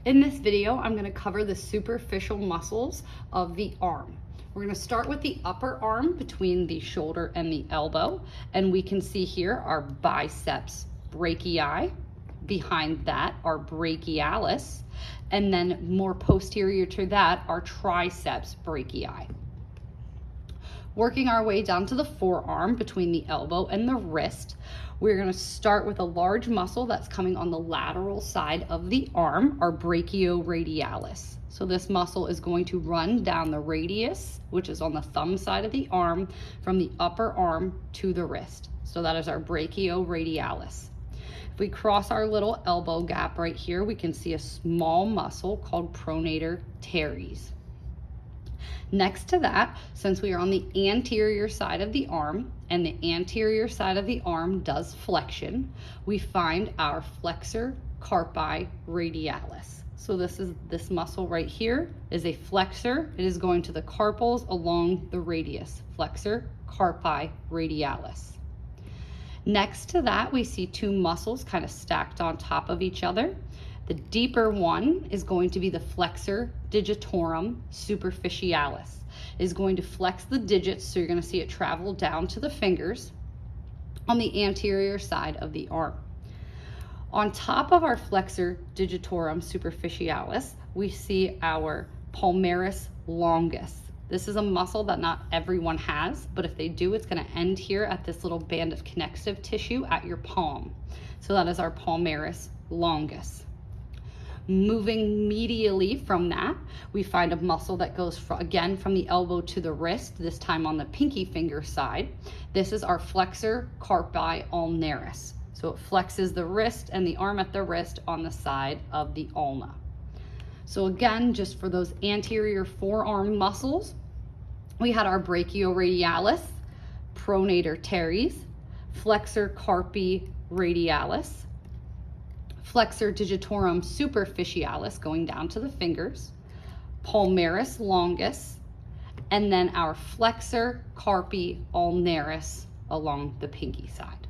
In this video, I'm going to cover the superficial muscles of the arm. We're going to start with the upper arm between the shoulder and the elbow, and we can see here our biceps brachii. Behind that, our brachialis, and then more posterior to that, our triceps brachii. Working our way down to the forearm between the elbow and the wrist, we're going to start with a large muscle that's coming on the lateral side of the arm, our brachioradialis. So this muscle is going to run down the radius, which is on the thumb side of the arm, from the upper arm to the wrist. So that is our brachioradialis. If we cross our little elbow gap right here, we can see a small muscle called pronator teres. Next to that, since we are on the anterior side of the arm, and the anterior side of the arm does flexion, we find our flexor carpi radialis. So this muscle right here is a flexor. It is going to the carpals along the radius, flexor carpi radialis. Next to that, we see two muscles kind of stacked on top of each other. The deeper one is going to be the flexor digitorum superficialis. It is going to flex the digits, so you're going to see it travel down to the fingers on the anterior side of the arm. On top of our flexor digitorum superficialis, we see our palmaris longus. This is a muscle that not everyone has, but if they do, it's going to end here at this little band of connective tissue at your palm. So that is our palmaris longus. Moving medially from that, we find a muscle that goes again from the elbow to the wrist, this time on the pinky finger side. This is our flexor carpi ulnaris. So it flexes the wrist and the arm at the wrist on the side of the ulna. So again, just for those anterior forearm muscles, we had our brachioradialis, pronator teres, flexor carpi radialis, flexor digitorum superficialis going down to the fingers, palmaris longus, and then our flexor carpi ulnaris along the pinky side.